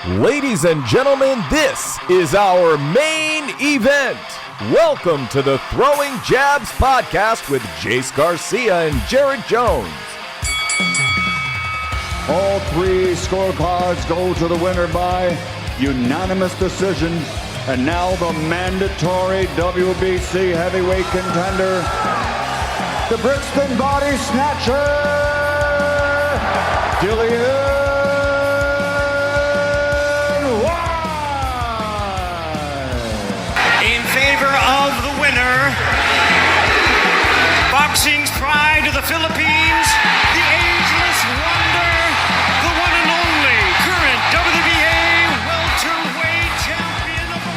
Ladies and gentlemen, this is our main event. Welcome to the Throwing Jabs podcast with Jace Garcia and Jared Jones. All three scorecards go to the winner by unanimous decision. And now the mandatory WBC heavyweight contender, the Brixton Body Snatcher, Dillian Whyte. In favor of the winner, boxing's pride of the Philippines, the ageless wonder, the one and only current WBA welterweight champion of the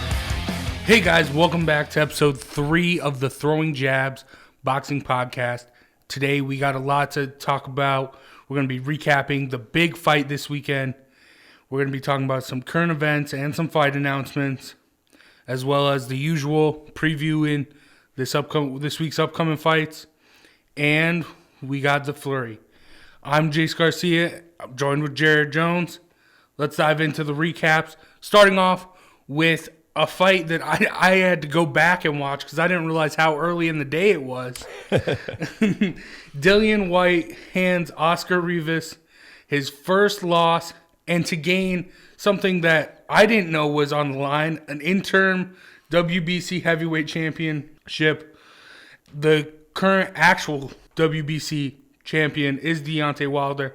world. Hey guys, welcome back to episode 3 of the Throwing Jabs boxing podcast. Today we got a lot to talk about. We're going to be recapping the big fight this weekend. We're going to be talking about some current events and some fight announcements, as well as the usual previewing this week's upcoming fights. And we got the Flurry. I'm Jace Garcia. I'm joined with Jared Jones. Let's dive into the recaps, starting off with a fight that I had to go back and watch because I didn't realize how early in the day it was. Dillian Whyte hands Oscar Rivas his first loss, and to gain something that I didn't know was on the line, an interim WBC heavyweight championship. The current actual WBC champion is Deontay Wilder.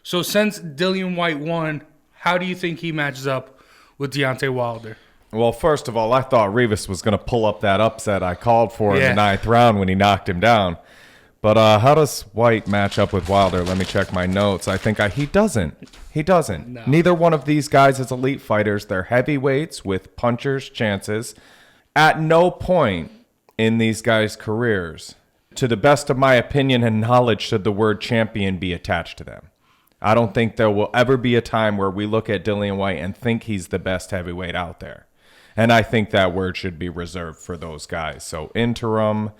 So since Dillian Whyte won, how do you think he matches up with Deontay Wilder? Well, first of all, I thought Rivas was going to pull up that upset I called for in the 9th round when he knocked him down. But how does Whyte match up with Wilder? Let me check my notes. I think he doesn't. He doesn't. No. Neither one of these guys is elite fighters. They're heavyweights with punchers' chances. At no point in these guys' careers, to the best of my opinion and knowledge, should the word champion be attached to them. I don't think there will ever be a time where we look at Dillian Whyte and think he's the best heavyweight out there. And I think that word should be reserved for those guys. So interim,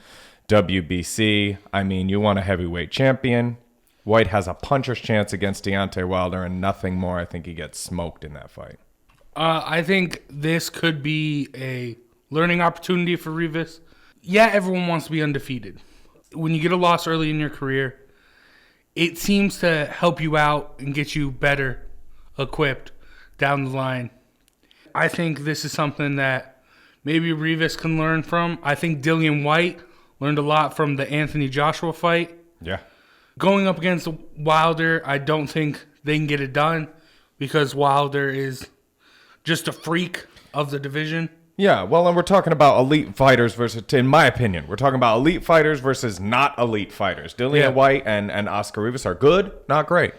WBC, I mean, you want a heavyweight champion. Whyte has a puncher's chance against Deontay Wilder and nothing more. I think he gets smoked in that fight. I think this could be a learning opportunity for Rivas. Yeah, everyone wants to be undefeated. When you get a loss early in your career, it seems to help you out and get you better equipped down the line. I think this is something that maybe Rivas can learn from. I think Dillian Whyte learned a lot from the Anthony Joshua fight. Yeah. Going up against Wilder, I don't think they can get it done because Wilder is just a freak of the division. Yeah, well, and we're talking about elite fighters versus, in my opinion, we're talking about elite fighters versus not elite fighters. Dillian Whyte and Oscar Rivas are good, not great.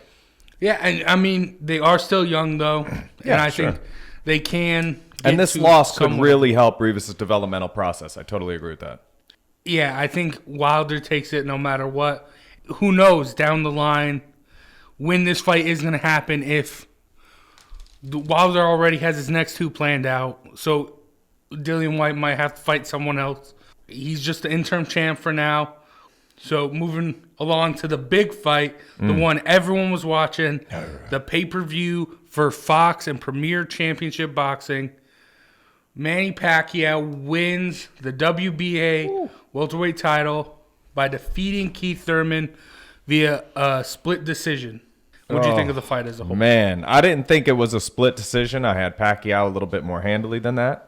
Yeah, and I mean, they are still young, though. Yeah, and I sure. think they can. And this loss could really help Rivas' developmental process. I totally agree with that. Yeah, I think Wilder takes it no matter what. Who knows down the line when this fight is going to happen if Wilder already has his next 2 planned out. So Dillian Whyte might have to fight someone else. He's just the interim champ for now. So moving along to the big fight, the one everyone was watching, the pay-per-view for Fox and Premier Championship Boxing. Manny Pacquiao wins the WBA welterweight title by defeating Keith Thurman via a split decision. What do you think of the fight as a whole? Man, I didn't think it was a split decision. I had Pacquiao a little bit more handily than that.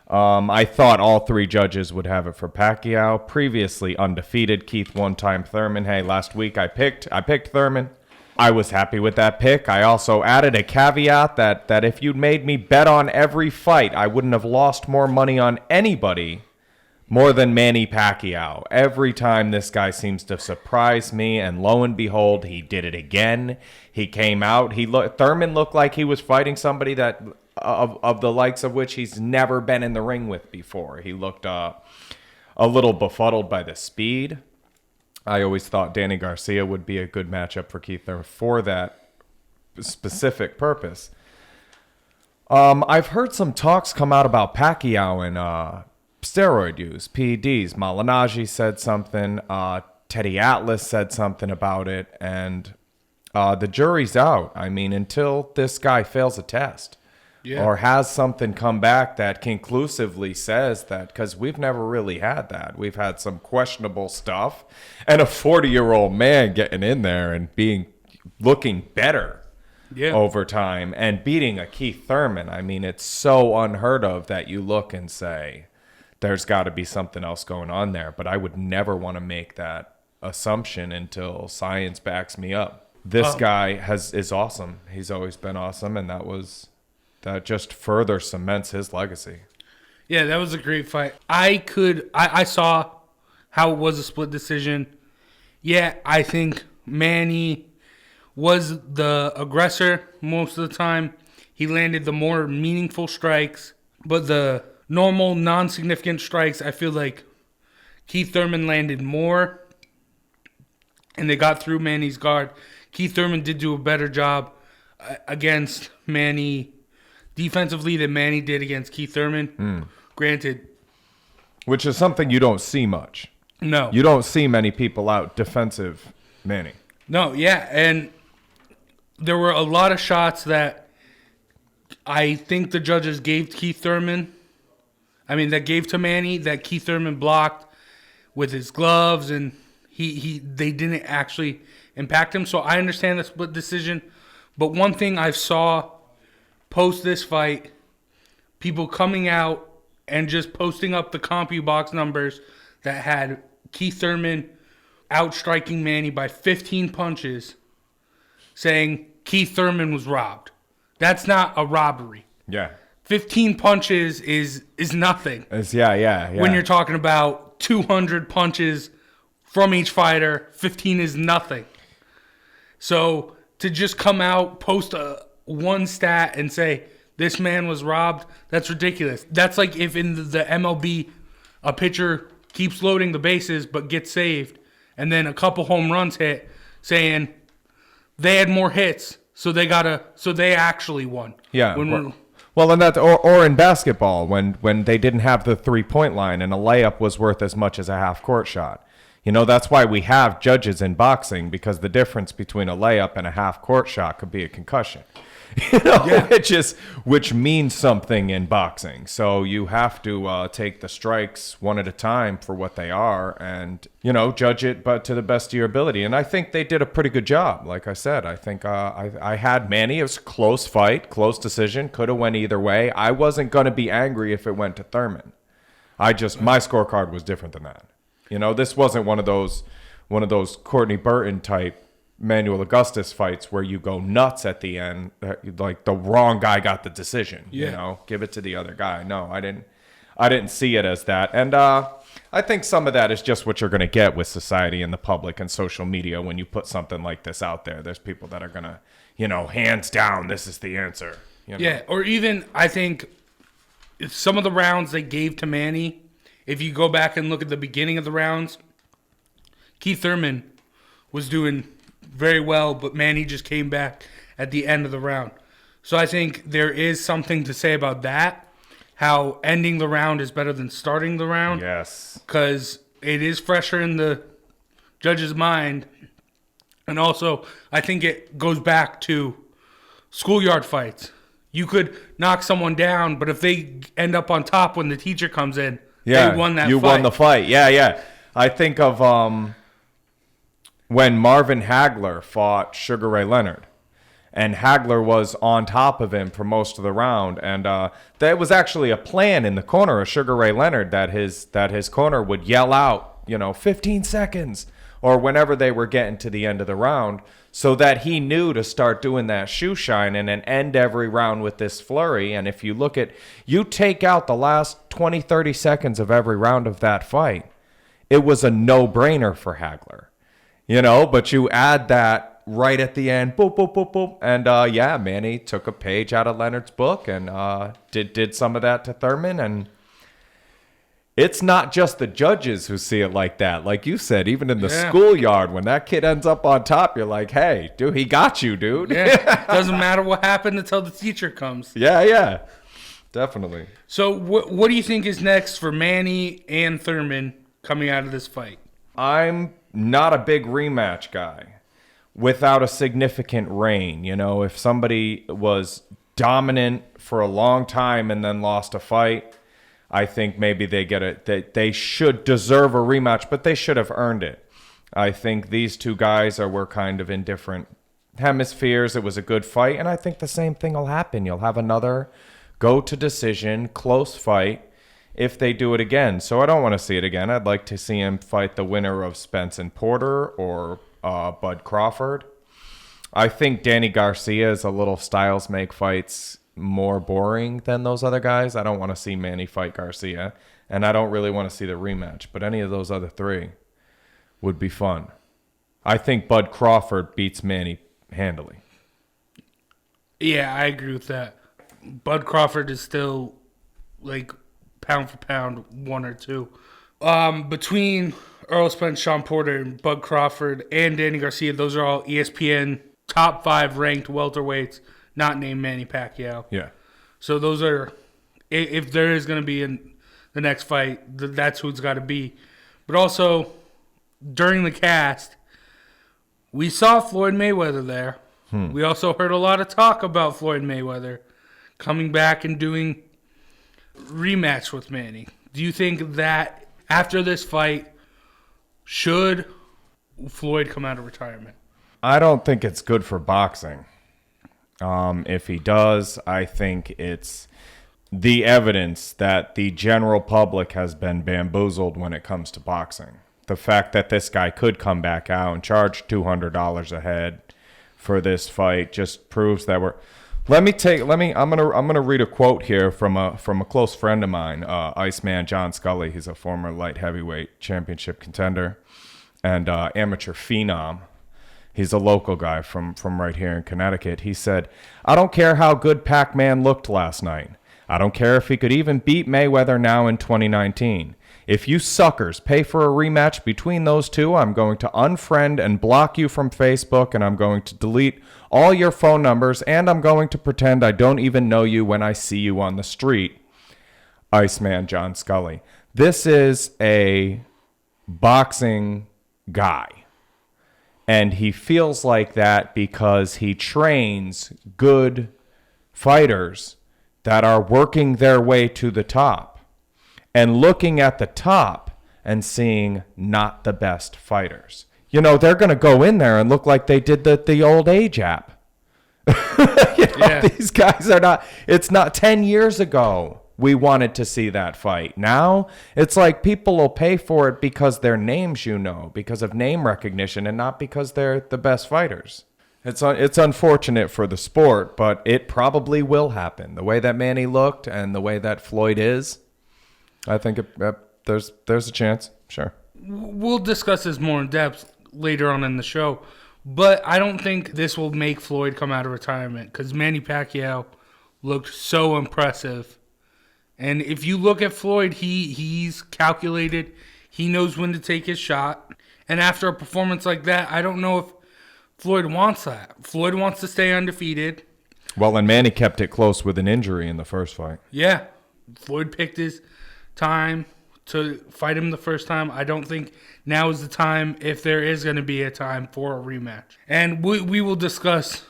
I thought all 3 judges would have it for Pacquiao. Previously undefeated, Keith one-time Thurman. Hey, last week I picked Thurman. I was happy with that pick. I also added a caveat that if you'd made me bet on every fight, I wouldn't have lost more money on anybody more than Manny Pacquiao. Every time this guy seems to surprise me, and lo and behold, he did it again. He came out. Thurman looked like he was fighting somebody that of the likes of which he's never been in the ring with before. He looked a little befuddled by the speed. I always thought Danny Garcia would be a good matchup for Keith Thurman for that specific purpose. I've heard some talks come out about Pacquiao and steroid use, PEDs. Malignaggi said something. Teddy Atlas said something about it. And the jury's out. I mean, until this guy fails a test or has something come back that conclusively says that, because we've never really had that. We've had some questionable stuff, and a 40-year-old man getting in there and looking better over time and beating a Keith Thurman. I mean, it's so unheard of that you look and say, there's got to be something else going on there. But I would never want to make that assumption until science backs me up. This guy is awesome. He's always been awesome, and that just further cements his legacy. Yeah, that was a great fight. I saw how it was a split decision. Yeah, I think Manny was the aggressor most of the time. He landed the more meaningful strikes, but the normal, non-significant strikes, I feel like Keith Thurman landed more, and they got through Manny's guard. Keith Thurman did do a better job against Manny defensively than Manny did against Keith Thurman. Granted. Which is something you don't see much. No. You don't see many people out defensive Manny. No, yeah, and there were a lot of shots that I think the judges gave Keith Thurman. That gave to Manny, that Keith Thurman blocked with his gloves, and they didn't actually impact him. So I understand the split decision. But one thing I saw post this fight, people coming out and just posting up the CompuBox numbers that had Keith Thurman outstriking Manny by 15 punches, saying Keith Thurman was robbed. That's not a robbery. Yeah. 15 punches is nothing. Yeah. When you're talking about 200 punches from each fighter, 15 is nothing. So to just come out, post one stat and say this man was robbed, that's ridiculous. That's like if in the MLB a pitcher keeps loading the bases but gets saved, and then a couple home runs hit, saying they had more hits, so they actually won. Yeah. Well, and that, or in basketball, when they didn't have the 3-point line and a layup was worth as much as a half-court shot. That's why we have judges in boxing, because the difference between a layup and a half-court shot could be a concussion. Which means something in boxing. So you have to take the strikes one at a time for what they are, and judge it, but to the best of your ability. And I think they did a pretty good job. Like I said, I think I had Manny. It was a close fight, close decision, could have went either way. I wasn't going to be angry if it went to Thurman. My scorecard was different than that. This wasn't one of those Courtney Burton type Manuel Augustus fights where you go nuts at the end, like the wrong guy got the decision. Give it to the other guy. No, I didn't see it as that. And I think some of that is just what you're going to get with society and the public and social media when you put something like this out there. There's people that are going to, hands down, this is the answer. Yeah, or even I think some of the rounds they gave to Manny, if you go back and look at the beginning of the rounds, Keith Thurman was doing very well, but Manny just came back at the end of the round. So I think there is something to say about that, how ending the round is better than starting the round. Yes. Because it is fresher in the judge's mind. And also, I think it goes back to schoolyard fights. You could knock someone down, but if they end up on top when the teacher comes in, they won that fight. You won the fight. Yeah. I think of when Marvin Hagler fought Sugar Ray Leonard, and Hagler was on top of him for most of the round, and there was actually a plan in the corner of Sugar Ray Leonard that his corner would yell out, 15 seconds, or whenever they were getting to the end of the round, so that he knew to start doing that shoe shine and then end every round with this flurry. And if you take out the last 20, 30 seconds of every round of that fight, it was a no-brainer for Hagler. But you add that right at the end, boop, boop, boop, boop. And, Manny took a page out of Leonard's book and did some of that to Thurman. And it's not just the judges who see it like that. Like you said, even in the schoolyard, when that kid ends up on top, you're like, hey, dude, he got you, dude. Yeah, doesn't matter what happened until the teacher comes. Yeah, definitely. So what do you think is next for Manny and Thurman coming out of this fight? I'm not a big rematch guy. without a significant reign. You know, if somebody was dominant for a long time and then lost a fight, I think maybe they should deserve a rematch, but they should have earned it. I think these two guys were kind of in different hemispheres. It was a good fight, and I think the same thing will happen. You'll have another go-to-decision, close fight if they do it again. So I don't want to see it again. I'd like to see him fight the winner of Spence and Porter or Bud Crawford. I think Danny Garcia's a little styles make fights more boring than those other guys. I don't want to see Manny fight Garcia, and I don't really want to see the rematch, but any of those other three would be fun. I think Bud Crawford beats Manny handily. Yeah, I agree with that. Bud Crawford is still, like, pound for pound, 1 or 2. Between Errol Spence, Sean Porter, and Bud Crawford, and Danny Garcia, those are all ESPN top 5 ranked welterweights, not named Manny Pacquiao. Yeah. So those are, if there is going to be in the next fight, that's who it's got to be. But also, during the cast, we saw Floyd Mayweather there. We also heard a lot of talk about Floyd Mayweather coming back and doing rematch with Manny. Do you think that after this fight, should Floyd come out of retirement? I don't think it's good for boxing. If he does, I think it's the evidence that the general public has been bamboozled when it comes to boxing. The fact that this guy could come back out and charge $200 a head for this fight just proves that we're. I'm gonna read a quote here from a close friend of mine, Iceman John Scully. He's a former light heavyweight championship contender and amateur phenom. He's a local guy from right here in Connecticut. He said, "I don't care how good Pac-Man looked last night. I don't care if he could even beat Mayweather now in 2019. If you suckers pay for a rematch between those two, I'm going to unfriend and block you from Facebook, and I'm going to delete all your phone numbers, and I'm going to pretend I don't even know you when I see you on the street." Iceman John Scully. This is a boxing guy. And he feels like that because he trains good fighters that are working their way to the top and looking at the top and seeing not the best fighters. You know, they're going to go in there and look like they did the old age app. These guys are not, it's not 10 years ago we wanted to see that fight. Now, it's like people will pay for it because they're names, you know, because of name recognition and not because they're the best fighters. It's unfortunate for the sport, but it probably will happen. The way that Manny looked and the way that Floyd is, I think there's a chance, sure. We'll discuss this more in depth later on in the show, but I don't think this will make Floyd come out of retirement because Manny Pacquiao looked so impressive. And if you look at Floyd, he's calculated. He knows when to take his shot. And after a performance like that, I don't know if Floyd wants that. Floyd wants to stay undefeated. Well, and Manny kept it close with an injury in the first fight. Yeah. Floyd picked his time to fight him the first time. I don't think now is the time, if there is going to be a time, for a rematch. And we will discuss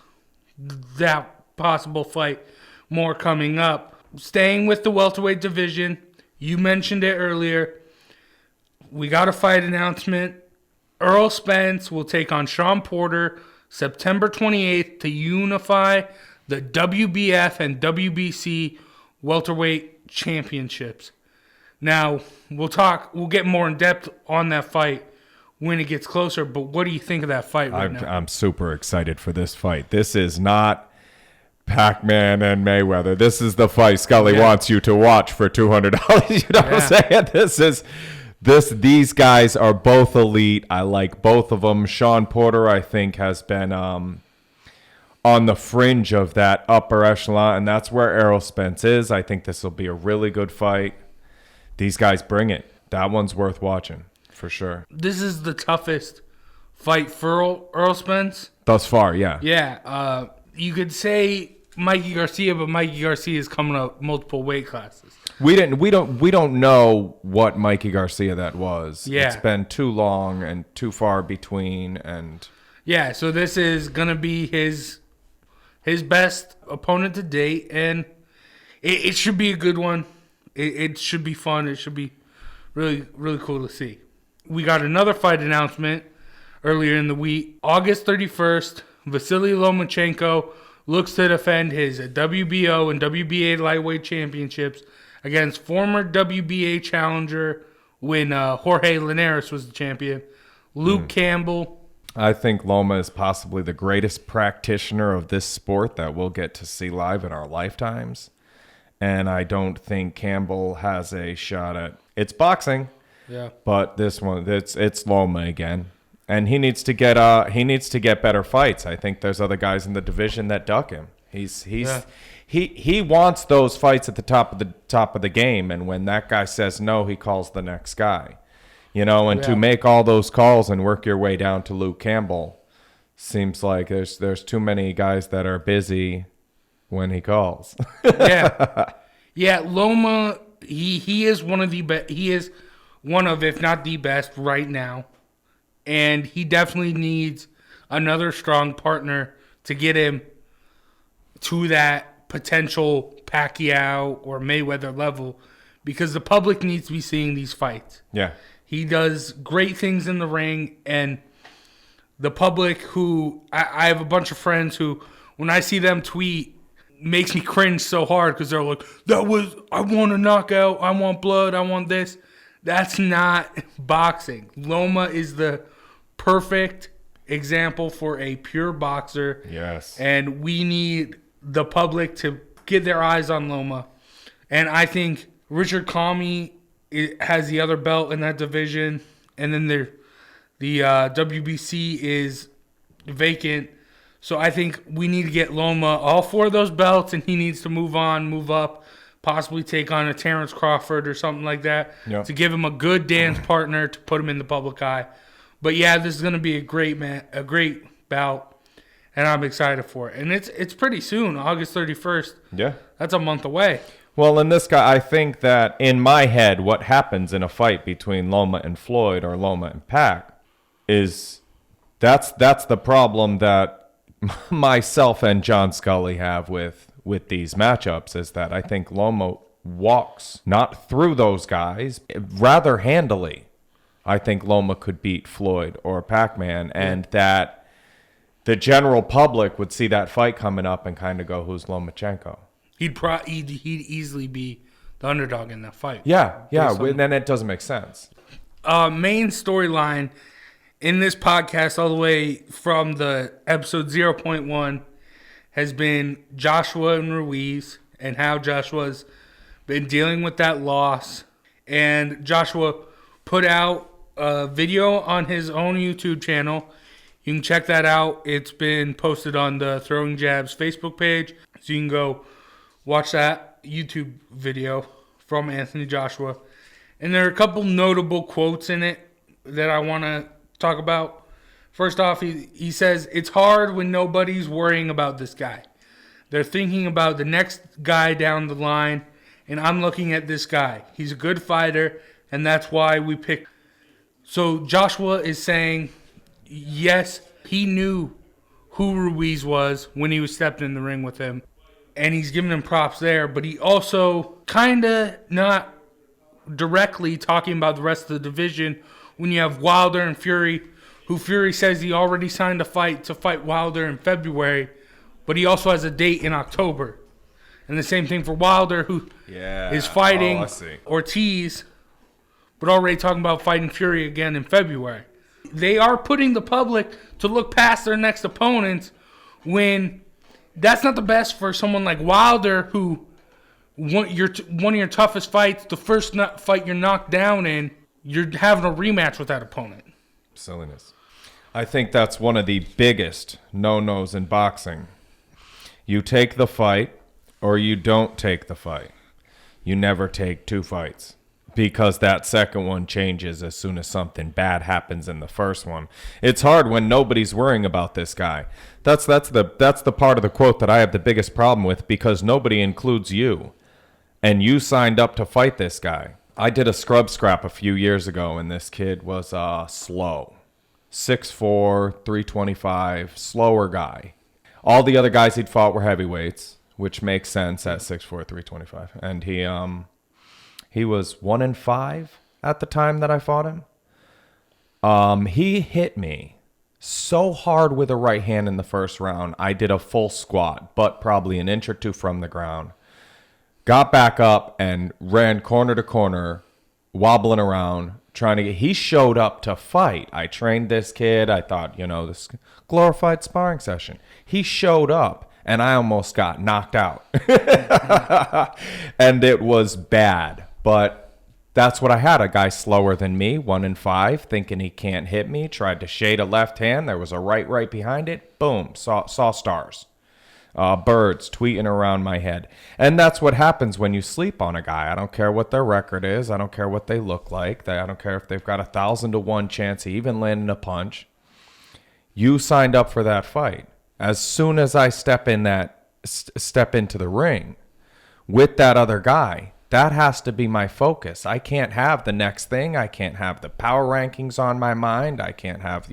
that possible fight more coming up. Staying with the welterweight division, you mentioned it earlier. We got a fight announcement. Errol Spence will take on Sean Porter September 28th to unify the WBF and WBC welterweight championships. Now, we'll get more in depth on that fight when it gets closer, but what do you think of that fight right now? I'm super excited for this fight. This is not Pac-Man and Mayweather. This is the fight Scully wants you to watch for $200. You know what I'm saying? These guys are both elite. I like both of them. Sean Porter, I think, has been on the fringe of that upper echelon, and that's where Errol Spence is. I think this will be a really good fight. These guys bring it. That one's worth watching for sure. This is the toughest fight for Errol Spence thus far. Yeah. Yeah. You could say Mikey Garcia, but Mikey Garcia is coming up multiple weight classes. We don't know what Mikey Garcia that was. Yeah. It's been too long and too far between, and Yeah, so this is going to be his best opponent to date, and it should be a good one. It should be fun. It should be really, really cool to see. We got another fight announcement earlier in the week. August 31st, Vasily Lomachenko looks to defend his WBO and WBA lightweight championships against former WBA challenger when Jorge Linares was the champion, Luke Campbell. I think Loma is possibly the greatest practitioner of this sport that we'll get to see live in our lifetimes. And I don't think Campbell has a shot at... It's boxing, but this one, it's Loma again. And he needs to get better fights. I think there's other guys in the division that duck him. He wants those fights at the top of the game, and when that guy says no, he calls the next guy. To make all those calls and work your way down to Luke Campbell seems like there's too many guys that are busy when he calls. Yeah, Loma, he is one of the best. He is one of, if not the best, right now, and he definitely needs another strong partner to get him to that potential Pacquiao or Mayweather level, because the public needs to be seeing these fights. Yeah. He does great things in the ring, and the public who, I have a bunch of friends who, when I see them tweet, makes me cringe so hard because they're like, I want a knockout, I want blood, I want this. That's not boxing. Loma is the perfect example for a pure boxer. Yes. And we need the public to get their eyes on Loma. And I think Richard Comey has the other belt in that division, and then the WBC is vacant. So I think we need to get Loma all 4 of those belts, and he needs to move on, move up, possibly take on a Terrence Crawford or something like that to give him a good dance partner to put him in the public eye. But yeah, this is going to be a great bout, and I'm excited for it. And it's pretty soon, August 31st. Yeah. That's a month away. Well, in this guy, I think that in my head, what happens in a fight between Loma and Floyd or Loma and Pac is that's the problem that myself and John Scully have with these matchups, is that I think Loma walks not through those guys, rather handily. I think Loma could beat Floyd or Pac-Man, and that the general public would see that fight coming up and kind of go, who's Lomachenko? He'd easily be the underdog in that fight. Yeah. Then it doesn't make sense. Main storyline in this podcast, all the way from the episode 0.1, has been Joshua and Ruiz and how Joshua's been dealing with that loss. And Joshua put out a video on his own YouTube channel. You can check that out. It's been posted on the Throwing Jabs Facebook page, so you can go watch that YouTube video from Anthony Joshua. And there are a couple notable quotes in it that I want to talk about. First off, he says, "It's hard when nobody's worrying about this guy. They're thinking about the next guy down the line, and I'm looking at this guy. He's a good fighter, and that's why we picked." So Joshua is saying, yes, he knew who Ruiz was when he was stepped in the ring with him, and he's giving him props there, but he also kind of not directly talking about the rest of the division when you have Wilder and Fury, who Fury says he already signed a fight to fight Wilder in February, but he also has a date in October. And the same thing for Wilder, who is fighting Ortiz, but already talking about fighting Fury again in February. They are putting the public to look past their next opponents when that's not the best for someone like Wilder, who one of your toughest fights, the first fight you're knocked down in, you're having a rematch with that opponent. Silliness. I think that's one of the biggest no-nos in boxing. You take the fight or you don't take the fight. You never take 2 fights, because that second one changes as soon as something bad happens in the first one. It's hard when nobody's worrying about this guy. That's the part of the quote that I have the biggest problem with, because nobody includes you. And you signed up to fight this guy. I did a scrub scrap a few years ago, and this kid was slow. 6'4", 325, slower guy. All the other guys he'd fought were heavyweights, which makes sense at 6'4", 325. And he was 1-5 at the time that I fought him. He hit me so hard with a right hand in the first round. I did a full squat, but probably an inch or two from the ground. Got back up and ran corner to corner, wobbling around, trying to get. He showed up to fight. I trained this kid. I thought, this glorified sparring session. He showed up, and I almost got knocked out. And it was bad, but that's what I had. A guy slower than me, 1-5, thinking he can't hit me. Tried to shade a left hand. There was a right behind it. Boom, saw stars. Birds tweeting around my head. And that's what happens when you sleep on a guy. I don't care what their record is. I don't care what they look like. I don't care if they've got 1,000 to 1 chance of even landing a punch. You signed up for that fight. As soon as I step into the ring with that other guy, that has to be my focus. I can't have the next thing. I can't have the power rankings on my mind. I can't have,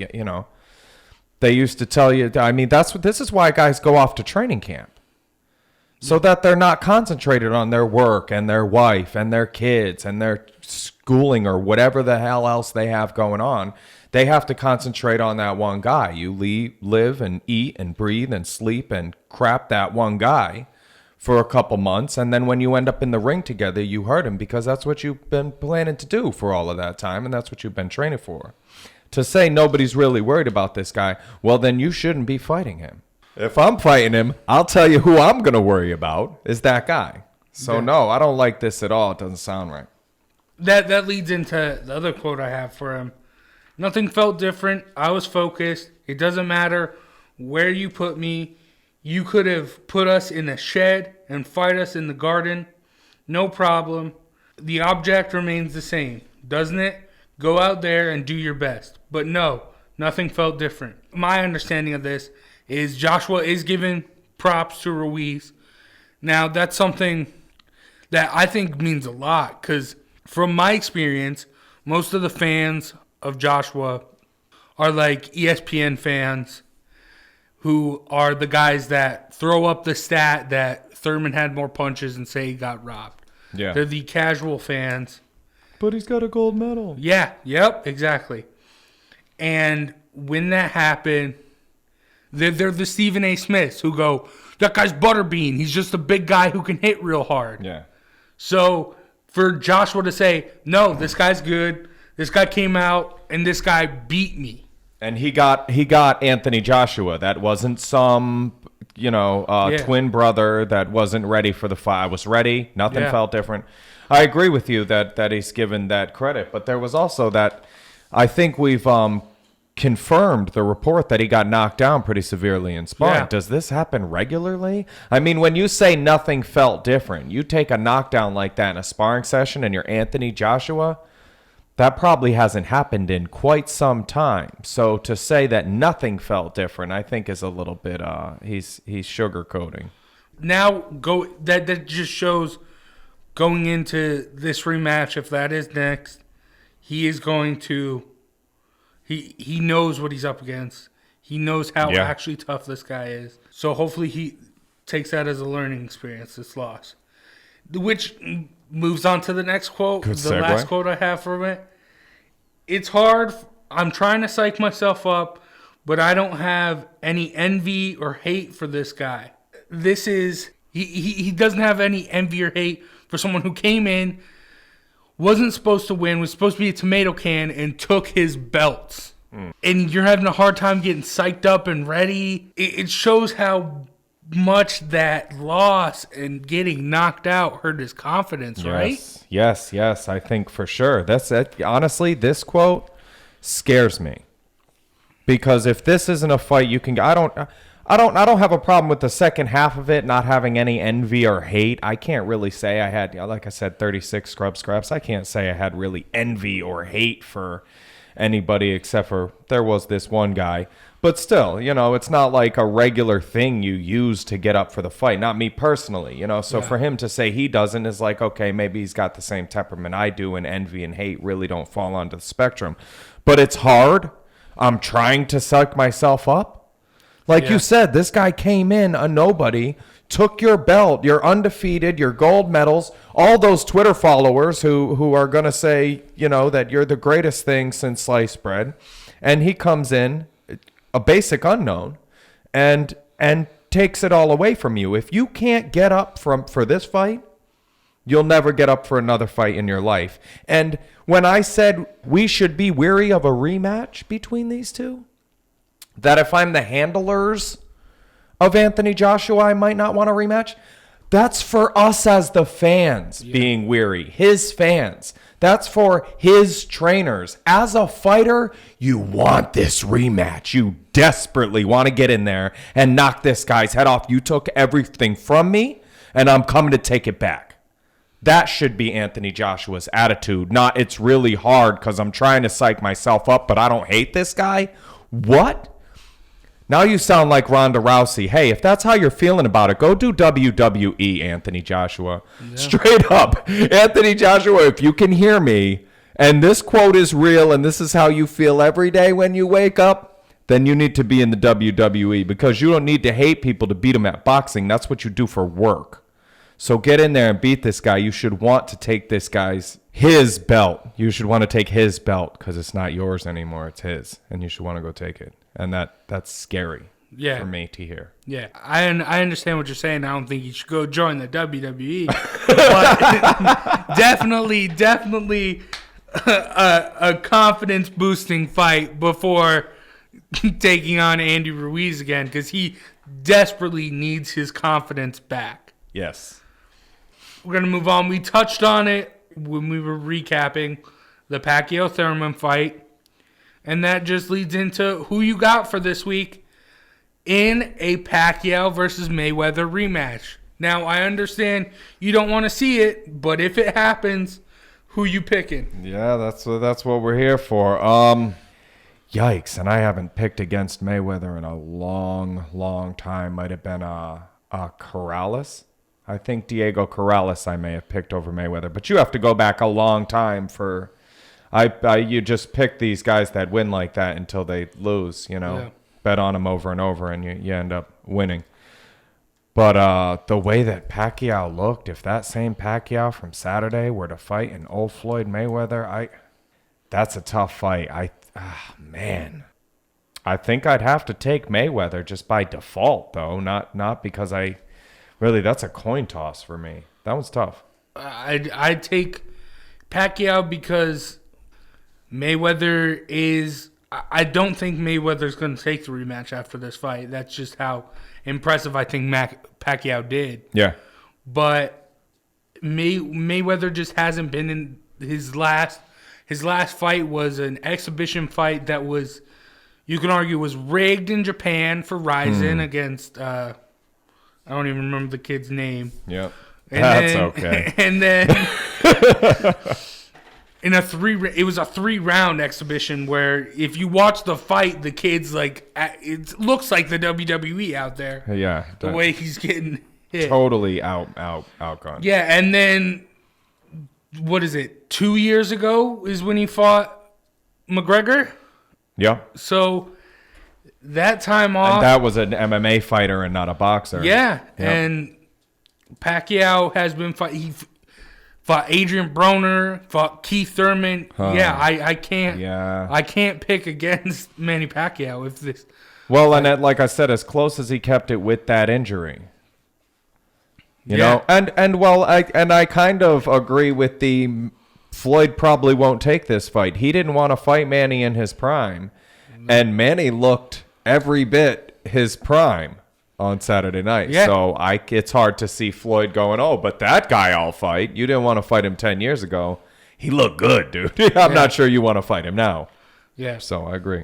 They used to tell you, this is why guys go off to training camp. So that they're not concentrated on their work and their wife and their kids and their schooling or whatever the hell else they have going on. They have to concentrate on that one guy. You live and eat and breathe and sleep and crap that one guy for a couple months. And then when you end up in the ring together, you hurt him because that's what you've been planning to do for all of that time. And that's what you've been training for. To say nobody's really worried about this guy, well, then you shouldn't be fighting him. If I'm fighting him, I'll tell you who I'm going to worry about is that guy. So, no, I don't like this at all. It doesn't sound right. That leads into the other quote I have for him. Nothing felt different. I was focused. It doesn't matter where you put me. You could have put us in a shed and fight us in the garden. No problem. The object remains the same, doesn't it? Go out there and do your best. But no, nothing felt different. My understanding of this is Joshua is giving props to Ruiz. Now, that's something that I think means a lot because from my experience, most of the fans of Joshua are like ESPN fans who are the guys that throw up the stat that Thurman had more punches and say he got robbed. Yeah. They're the casual fans. But he's got a gold medal. Yeah, yep, exactly. And when that happened, they're the Stephen A. Smiths who go, that guy's butterbean. He's just a big guy who can hit real hard. Yeah. So for Joshua to say, no, this guy's good. This guy came out and this guy beat me. And he got Anthony Joshua. That wasn't some, twin brother that wasn't ready for the fight. I was ready. Nothing felt different. I agree with you that he's given that credit. But there was also that I think we've confirmed the report that he got knocked down pretty severely in sparring. Yeah. Does this happen regularly? I mean, when you say nothing felt different, you take a knockdown like that in a sparring session and you're Anthony Joshua, that probably hasn't happened in quite some time. So to say that nothing felt different, I think is a little bit, he's sugarcoating. Now, that just shows going into this rematch, if that is next, he is going to, he knows what he's up against. He knows how actually tough this guy is. So hopefully he takes that as a learning experience, this loss. Which moves on to the next quote. Good the segue. last quote I have from it. It's hard. I'm trying to psych myself up, but I don't have any envy or hate for this guy. This is, he doesn't have any envy or hate for someone who came in, wasn't supposed to win, was supposed to be a tomato can, and took his belts. And you're having a hard time getting psyched up and ready. It shows how much that loss and getting knocked out hurt his confidence, right? Yes, I think for sure. That's it. Honestly, this quote scares me. Because if this isn't a fight you can I don't have a problem with the second half of it not having any envy or hate. I can't really say I had, like I said, 36 scraps. I can't say I had really envy or hate for anybody except for there was this one guy. But still, it's not like a regular thing you use to get up for the fight. Not me personally, So for him to say he doesn't is like, okay, maybe he's got the same temperament I do, and envy and hate really don't fall onto the spectrum. But it's hard I'm trying to psych myself up. Like you said, this guy came in a nobody, took your belt, you're undefeated, your gold medals, all those Twitter followers who are going to say, that you're the greatest thing since sliced bread. And he comes in, a basic unknown, and takes it all away from you. If you can't get up for this fight, you'll never get up for another fight in your life. And when I said we should be weary of a rematch between these two, that if I'm the handlers of Anthony Joshua, I might not want a rematch. That's for us as the fans being weary, his fans. That's for his trainers. As a fighter, you want this rematch. You desperately want to get in there and knock this guy's head off. You took everything from me, and I'm coming to take it back. That should be Anthony Joshua's attitude. Not, it's really hard because I'm trying to psych myself up, but I don't hate this guy. What? Now you sound like Ronda Rousey. Hey, if that's how you're feeling about it, go do WWE, Anthony Joshua. Yeah. Straight up. Anthony Joshua, if you can hear me, and this quote is real, and this is how you feel every day when you wake up, then you need to be in the WWE because you don't need to hate people to beat them at boxing. That's what you do for work. So get in there and beat this guy. You should want to take his belt. You should want to take his belt because it's not yours anymore. It's his, and you should want to go take it. And that's scary for me to hear. Yeah, I understand what you're saying. I don't think you should go join the WWE. But definitely a confidence-boosting fight before taking on Andy Ruiz again because he desperately needs his confidence back. Yes. We're going to move on. We touched on it when we were recapping the Pacquiao-Thurman fight. And that just leads into who you got for this week in a Pacquiao versus Mayweather rematch. Now, I understand you don't want to see it, but if it happens, who you picking? Yeah, that's what we're here for. Yikes, and I haven't picked against Mayweather in a long, long time. Might have been Corrales. I think Diego Corrales I may have picked over Mayweather, but you have to go back a long time for... you just pick these guys that win like that until they lose, bet on them over and over, and you end up winning. But the way that Pacquiao looked, if that same Pacquiao from Saturday were to fight an old Floyd Mayweather, that's a tough fight. Man. I think I'd have to take Mayweather just by default, though, not because that's a coin toss for me. That was tough. I'd take Pacquiao because Mayweather is... I don't think Mayweather's going to take the rematch after this fight. That's just how impressive I think Pacquiao did. Yeah. But Mayweather just hasn't been in his last fight was an exhibition fight that was, you can argue, was rigged in Japan for Ryzen against, I don't even remember the kid's name. Yep. That's okay. And then... it was a 3-round exhibition where if you watch the fight, the kid's it looks like the WWE out there. Yeah. The way he's getting hit. Totally outgunned. Yeah, and then, 2 years ago is when he fought McGregor? Yeah. So, that time off. And that was an MMA fighter and not a boxer. Yeah, and Pacquiao has been fighting. Fought Adrian Broner, fought Keith Thurman. Yeah, I can't. Yeah. I can't pick against Manny Pacquiao if this. Well, and like I said, as close as he kept it with that injury. You know, and I kind of agree with the Floyd probably won't take this fight. He didn't want to fight Manny in his prime, and Manny looked every bit his prime on Saturday night. Yeah. So it's hard to see Floyd going, oh, but that guy I'll fight. You didn't want to fight him 10 years ago. He looked good, dude. I'm not sure you want to fight him now. Yeah. So I agree.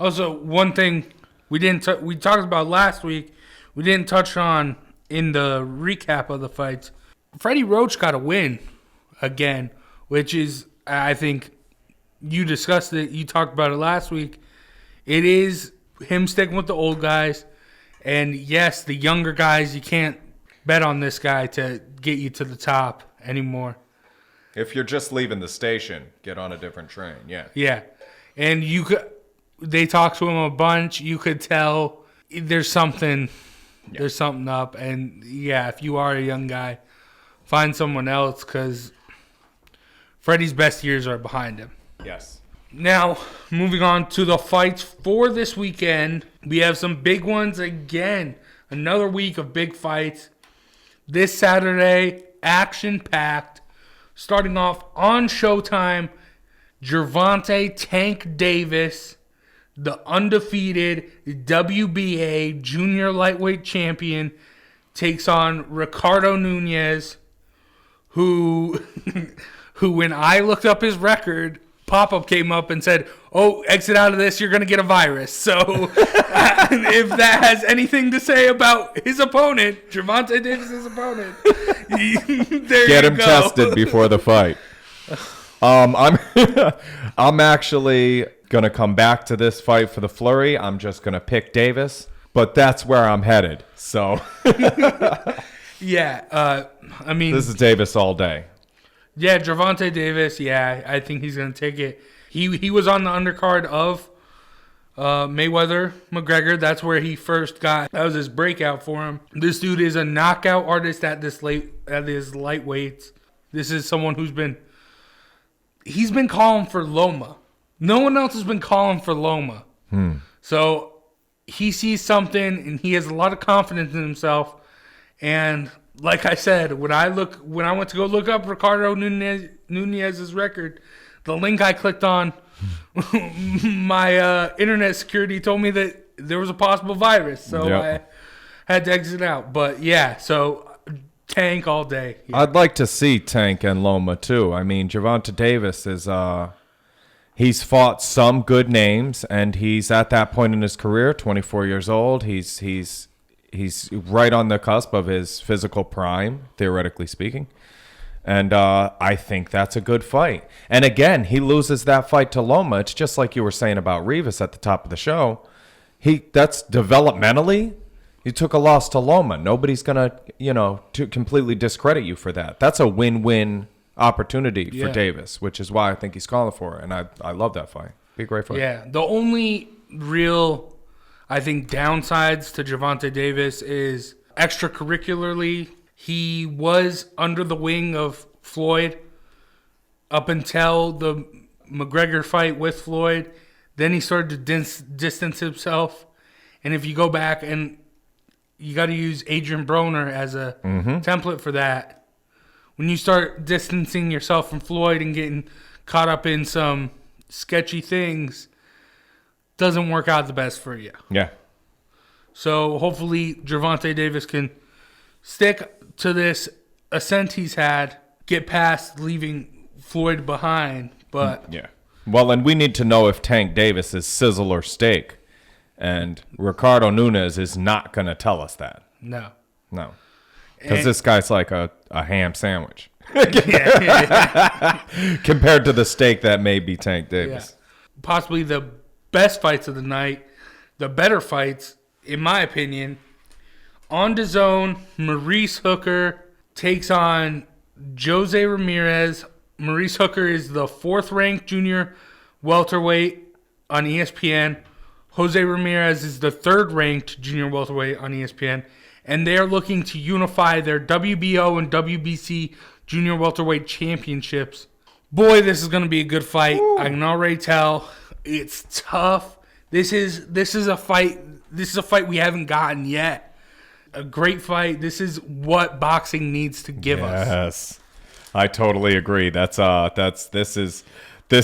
Also, one thing we talked about last week, we didn't touch on in the recap of the fights. Freddie Roach got a win again, which is, I think, you discussed it. You talked about it last week. It is him sticking with the old guys. And yes, the younger guys, you can't bet on this guy to get you to the top anymore. If you're just leaving the station, get on a different train. Yeah. Yeah. And They talked to him a bunch. You could tell there's something. Yeah. There's something up. And, yeah, if you are a young guy, find someone else because Freddie's best years are behind him. Yes. Now, moving on to the fights for this weekend. We have some big ones again. Another week of big fights. This Saturday, action-packed. Starting off on Showtime, Gervonta Tank Davis, the undefeated WBA junior lightweight champion, takes on Ricardo Nunez, who when I looked up his record, pop-up came up and said, oh, exit out of this, you're going to get a virus. So if that has anything to say about his opponent, Gervonta Davis' opponent, get him tested before the fight. I'm actually going to come back to this fight for the Flurry. I'm just going to pick Davis, but that's where I'm headed. So yeah, I mean, this is Davis all day. Yeah, Gervonta Davis, yeah, I think he's going to take it. He was on the undercard of Mayweather McGregor. That's where he first got. That was his breakout for him. This dude is a knockout artist at his lightweights. This is someone he's been calling for Loma. No one else has been calling for Loma. So he sees something and he has a lot of confidence in himself. And like I said, when I went to go look up Ricardo Nunez's record, the link I clicked on, my internet security told me that there was a possible virus, so I had to exit out. But yeah, so Tank all day. Yeah. I'd like to see Tank and Loma too. I mean, Gervonta Davis is he's fought some good names, and he's at that point in his career, 24 years old. He's right on the cusp of his physical prime, theoretically speaking. And I think that's a good fight. And again, he loses that fight to Loma. It's just like you were saying about Rivas at the top of the show. That's developmentally, you took a loss to Loma. Nobody's going to completely discredit you for that. That's a win-win opportunity for Davis, which is why I think he's calling for it. And I love that fight. Be a great fight. Yeah, the only real, I think, downsides to Gervonta Davis is extracurricularly, he was under the wing of Floyd up until the McGregor fight with Floyd. Then he started to distance himself. And if you go back, and you got to use Adrian Broner as a template for that, when you start distancing yourself from Floyd and getting caught up in some sketchy things, doesn't work out the best for you. Yeah. So hopefully Gervonta Davis can stick to this ascent he's had, get past leaving Floyd behind. But yeah. Well, and we need to know if Tank Davis is sizzle or steak. And Ricardo Nunez is not going to tell us that. No. Because this guy's like a ham sandwich. Compared to the steak that may be Tank Davis. Yeah. Possibly the best fights of the night, the better fights, in my opinion. On DAZN, Maurice Hooker takes on Jose Ramirez. Maurice Hooker is the 4th-ranked junior welterweight on ESPN. Jose Ramirez is the 3rd-ranked junior welterweight on ESPN. And they are looking to unify their WBO and WBC junior welterweight championships. Boy, this is going to be a good fight. Ooh. I can already tell. It's tough. This is a fight. This is a fight we haven't gotten yet. A great fight. This is what boxing needs to give us. Yes, I totally agree. This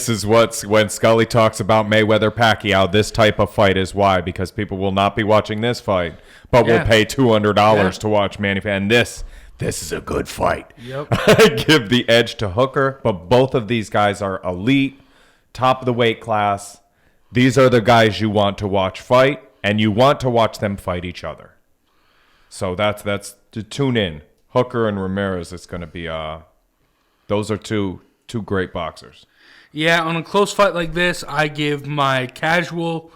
is what's when Scully talks about Mayweather Pacquiao. This type of fight is why, because people will not be watching this fight, but will pay $200 to watch Manny. And this is a good fight. Yep. I give the edge to Hooker, but both of these guys are elite, top of the weight class. These are the guys you want to watch fight, and you want to watch them fight each other. So that's to tune in. Hooker and Ramirez, it's going to be those are two great boxers. Yeah, on a close fight like this, I give my casual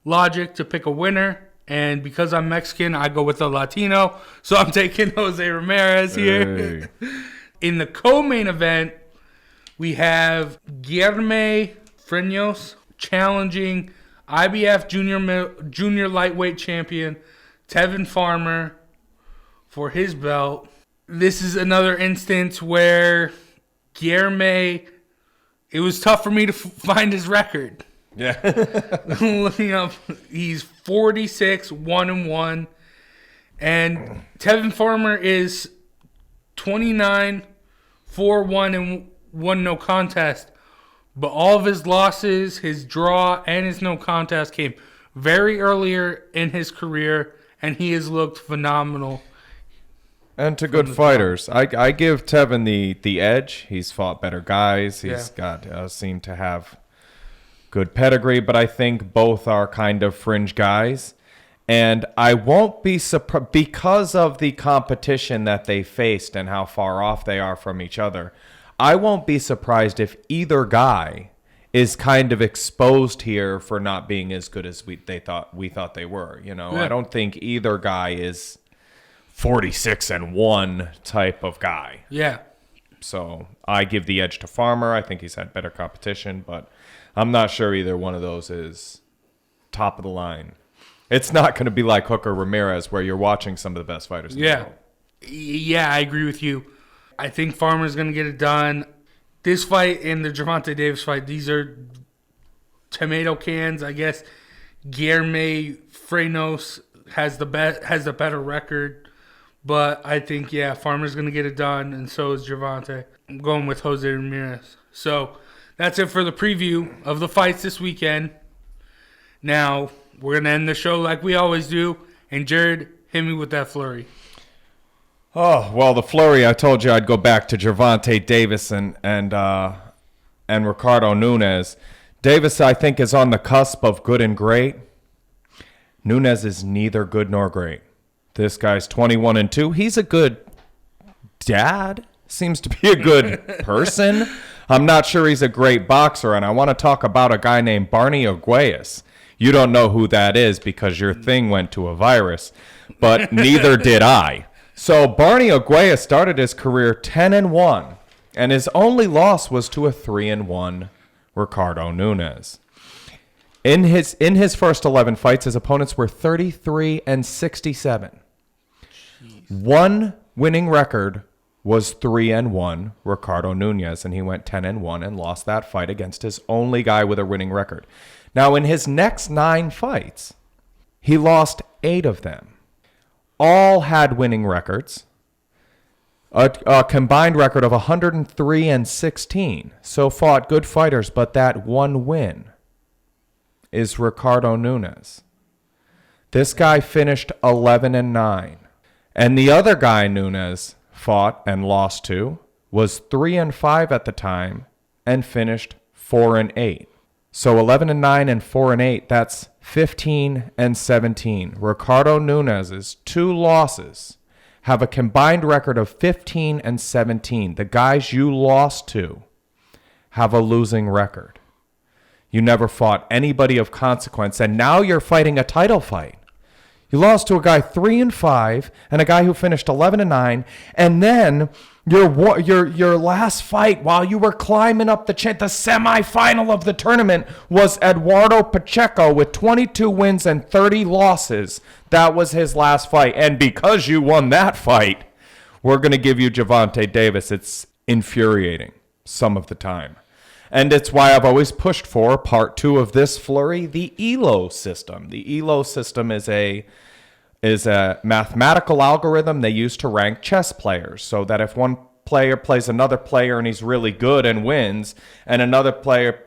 logic to pick a winner, and because I'm Mexican, I go with the Latino, so I'm taking Jose Ramirez here. Hey. In the co-main event, we have Guilherme Frenos challenging IBF junior lightweight champion Tevin Farmer for his belt. This is another instance where Guilherme, it was tough for me to find his record. Yeah. Looking up, he's 46, 1-1. And Tevin Farmer is 29, 4-1, and 1 no contest. But all of his losses, his draw, and his no contest came very earlier in his career, and he has looked phenomenal. And to good fighters. I give Tevin the edge. He's fought better guys. He's got seemed to have good pedigree, but I think both are kind of fringe guys. And I won't be surprised because of the competition that they faced and how far off they are from each other. I won't be surprised if either guy is kind of exposed here for not being as good as we thought they were. You know, I don't think either guy is 46-1 type of guy. Yeah. So I give the edge to Farmer. I think he's had better competition, but I'm not sure either one of those is top of the line. It's not going to be like Hooker Ramirez where you're watching some of the best fighters in the world. Yeah, I agree with you. I think Farmer's going to get it done. This fight and the Gervonta Davis fight, these are tomato cans. I guess Guilherme Freitas has the better record. But I think, Farmer's going to get it done, and so is Gervonta. I'm going with Jose Ramirez. So that's it for the preview of the fights this weekend. Now, we're going to end the show like we always do. And Jared, hit me with that flurry. Oh, well, the flurry, I told you I'd go back to Gervonta Davis and Ricardo Nunez. Davis, I think, is on the cusp of good and great. Nunez is neither good nor great. This guy's 21-2. He's a good dad. Seems to be a good person. I'm not sure he's a great boxer, and I want to talk about a guy named Barney Arguelles. You don't know who that is because your thing went to a virus, but neither did I. So Barney Arguelles started his career 10-1, and his only loss was to a 3-1 Ricardo Nunez. In his first 11 fights, his opponents were 33-67. One winning record was 3-1 Ricardo Nunez, and he went 10-1 and lost that fight against his only guy with a winning record. Now, in his next 9 fights, he lost 8 of them. All had winning records, a combined record of 103-16. So fought good fighters, but that one win is Ricardo Nunez. This guy finished 11-9. And the other guy Nunez fought and lost to was 3-5 at the time and finished 4-8. So 11-9 and 4-8, that's 15-17. Ricardo Nunez's 2 losses have a combined record of 15-17. The guys you lost to have a losing record. You never fought anybody of consequence, and now you're fighting a title fight. You lost to a guy 3-5 and a guy who finished 11-9, and then your last fight while you were climbing up the semifinal of the tournament was Eduardo Pacheco with 22 wins and 30 losses. That was his last fight, and because you won that fight, we're going to give you Gervonta Davis. It's infuriating some of the time. And it's why I've always pushed for part 2 of this flurry, the ELO system. The ELO system is a mathematical algorithm they use to rank chess players, so that if one player plays another player and he's really good and wins, and another player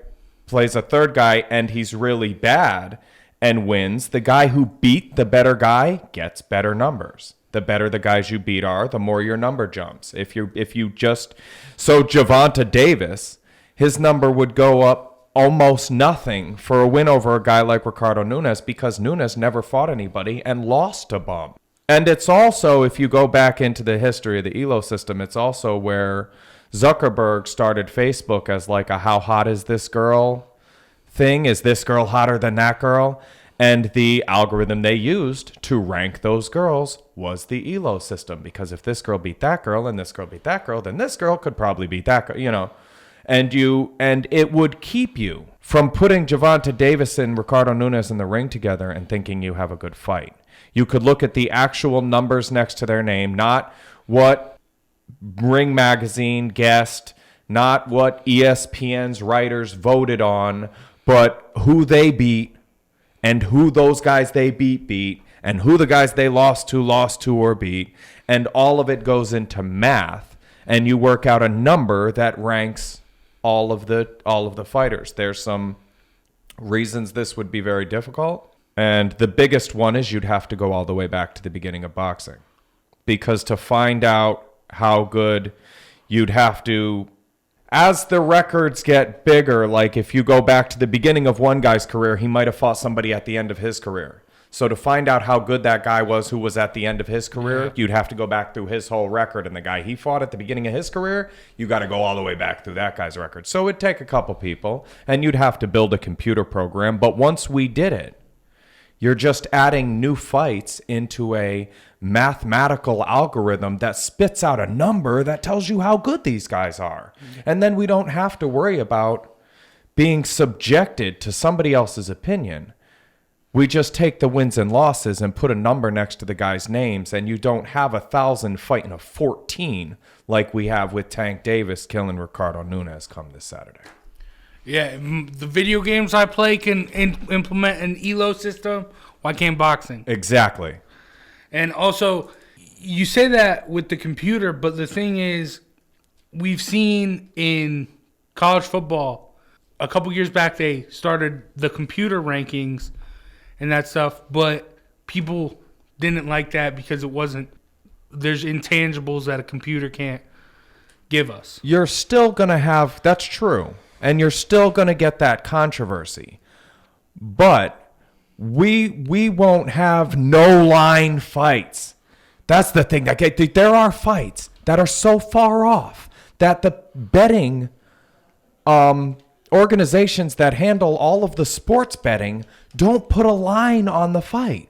plays a third guy and he's really bad and wins, the guy who beat the better guy gets better numbers. The better the guys you beat are, the more your number jumps. So Gervonta Davis, his number would go up almost nothing for a win over a guy like Ricardo Nunez because Nunez never fought anybody and lost to bum. And it's also, if you go back into the history of the ELO system, it's also where Zuckerberg started Facebook as like a how hot is this girl thing. Is this girl hotter than that girl? And the algorithm they used to rank those girls was the ELO system, because if this girl beat that girl and this girl beat that girl, then this girl could probably beat that girl, you know. And it would keep you from putting Gervonta Davis and Ricardo Nunez in the ring together and thinking you have a good fight. You could look at the actual numbers next to their name, not what Ring Magazine guessed, not what ESPN's writers voted on, but who they beat and who those guys they beat, and who the guys they lost to or beat. And all of it goes into math, and you work out a number that ranks all of the fighters. There's some reasons this would be very difficult, and the biggest one is you'd have to go all the way back to the beginning of boxing, because to find out how good, you'd have to, as the records get bigger, like if you go back to the beginning of one guy's career, he might have fought somebody at the end of his career. So to find out how good that guy was who was at the end of his career, you'd have to go back through his whole record. And the guy he fought at the beginning of his career, you got to go all the way back through that guy's record. So it'd take a couple people, and you'd have to build a computer program. But once we did it, you're just adding new fights into a mathematical algorithm that spits out a number that tells you how good these guys are. And then we don't have to worry about being subjected to somebody else's opinion. We just take the wins and losses and put a number next to the guys' names, and you don't have 1,000 fighting a 14 like we have with Tank Davis killing Ricardo Nunez come this Saturday. Yeah, the video games I play can implement an ELO system. Why can't boxing? Exactly. And also, you say that with the computer, but the thing is, we've seen in college football, a couple years back, they started the computer rankings and that stuff, but people didn't like that because there's intangibles that a computer can't give us. You're still going to have, that's true, and you're still going to get that controversy. But we won't have no-line fights. That's the thing. There are fights that are so far off that the betting organizations that handle all of the sports betting don't put a line on the fight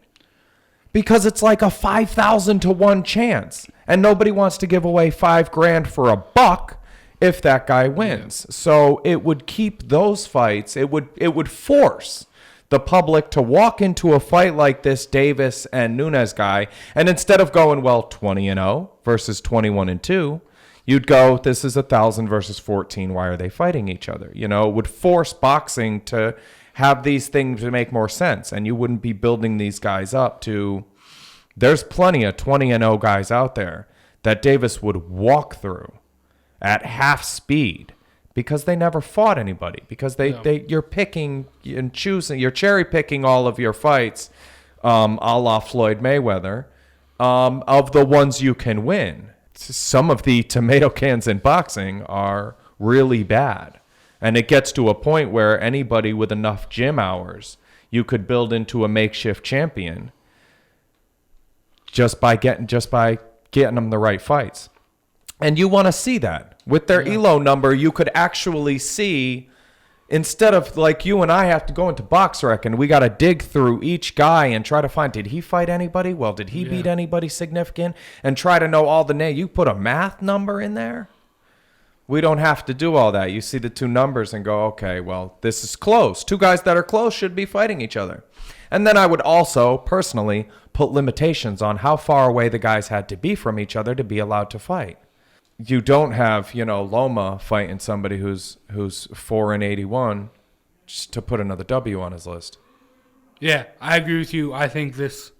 because it's like a 5,000 to 1 chance, and nobody wants to give away $5,000 for $1 if that guy wins. Yeah. So it would keep those fights. It would force the public to walk into a fight like this Davis and Nunez guy, and instead of going 20-0 versus 21-2. You'd go, this is 1,000 versus 14. Why are they fighting each other? It would force boxing to have these things to make more sense. And you wouldn't be building these guys up to, there's plenty of 20-0 guys out there that Davis would walk through at half speed because they never fought anybody. Because you're picking and choosing, you're cherry picking all of your fights, a la Floyd Mayweather, of the ones you can win. Some of the tomato cans in boxing are really bad. And it gets to a point where anybody with enough gym hours, you could build into a makeshift champion just by getting them the right fights. And you want to see that. With their ELO number, you could actually see, instead of like you and I have to go into BoxRec and we got to dig through each guy and try to find, did he fight anybody? Well, did he beat anybody significant? And try to know all the names. You put a math number in there. We don't have to do all that. You see the two numbers and go, okay, well, this is close. Two guys that are close should be fighting each other. And then I would also personally put limitations on how far away the guys had to be from each other to be allowed to fight. You don't have, Loma fighting somebody who's 4-81 just to put another W on his list. Yeah, I agree with you. I think this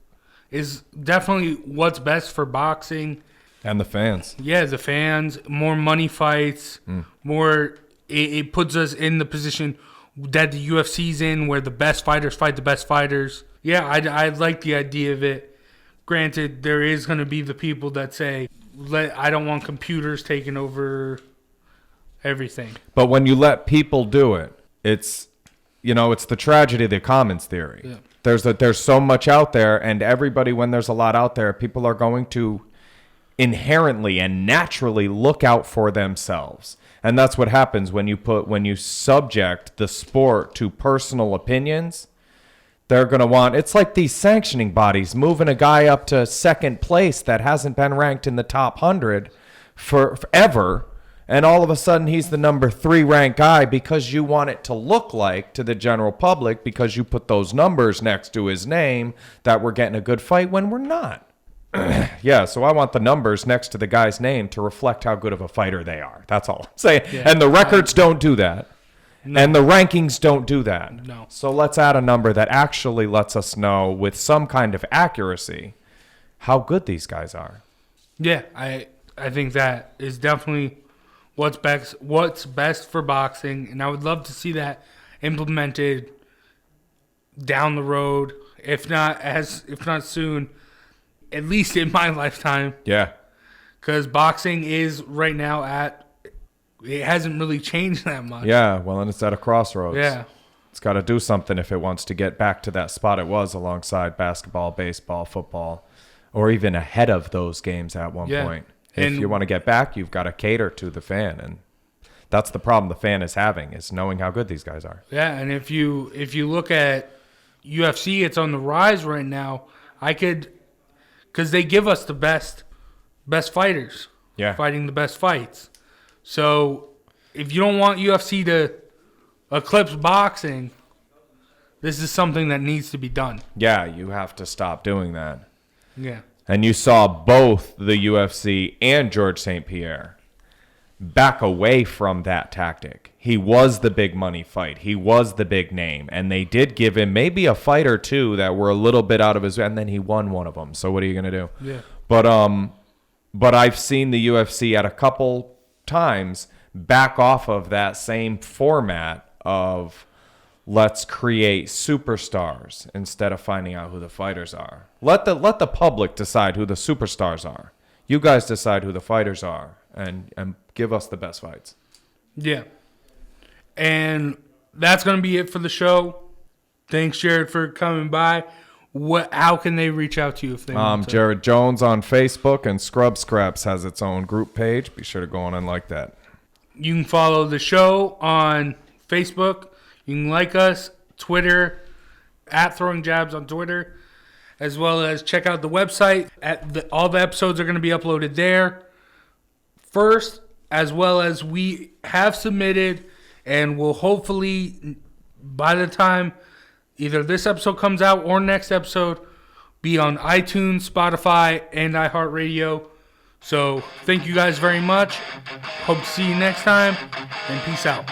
is definitely what's best for boxing. And the fans. Yeah, the fans, more money fights, more. It puts us in the position that the UFC's in where the best fighters fight the best fighters. Yeah, I like the idea of it. Granted, there is going to be the people that say, I don't want computers taking over everything. But when you let people do it, it's the tragedy of the commons theory. Yeah. There's so much out there, and everybody, when there's a lot out there, people are going to inherently and naturally look out for themselves. And that's what happens when you subject the sport to personal opinions. They're going to want, it's like these sanctioning bodies moving a guy up to second place that hasn't been ranked in the top 100 forever, And all of a sudden, he's the number 3 ranked guy because you want it to look like to the general public, because you put those numbers next to his name, that we're getting a good fight when we're not. Yeah, so I want the numbers next to the guy's name to reflect how good of a fighter they are. That's all I'm saying. Yeah. And the records don't do that. No. And the rankings don't do that. No. So let's add a number that actually lets us know with some kind of accuracy how good these guys are. Yeah, I think that is definitely what's best for boxing, and I would love to see that implemented down the road, if not soon, at least in my lifetime. Yeah. Because boxing is right now it hasn't really changed that much. Yeah, well, and it's at a crossroads. Yeah. It's got to do something if it wants to get back to that spot it was alongside basketball, baseball, football, or even ahead of those games at one point. If you want to get back, you've got to cater to the fan, and that's the problem the fan is having, is knowing how good these guys are. Yeah, and if you look at UFC, it's on the rise right now. Because they give us the best fighters, fighting the best fights. So if you don't want UFC to eclipse boxing, this is something that needs to be done. Yeah, you have to stop doing that. Yeah. And you saw both the UFC and George St. Pierre back away from that tactic. He was the big money fight. He was the big name. And they did give him maybe a fight or two that were a little bit out of his... And then he won one of them. So what are you going to do? Yeah. But I've seen the UFC at a couple times back off of that same format of let's create superstars instead of finding out who the fighters are. Let the public decide who the superstars are. You guys decide who the fighters are and give us the best fights. Yeah. And that's going to be it for the show. Thanks, Jared, for coming by. How can they reach out to you if they want to? Jared Jones on Facebook, and Scrub Scraps has its own group page. Be sure to go on and like that. You can follow the show on Facebook. You can like us, Twitter, at Throwing Jabs on Twitter, as well as check out the website. All the episodes are going to be uploaded there first, as well as we have submitted, and will hopefully, by the time either this episode comes out or next episode, be on iTunes, Spotify, and iHeartRadio. So thank you guys very much. Hope to see you next time, and peace out.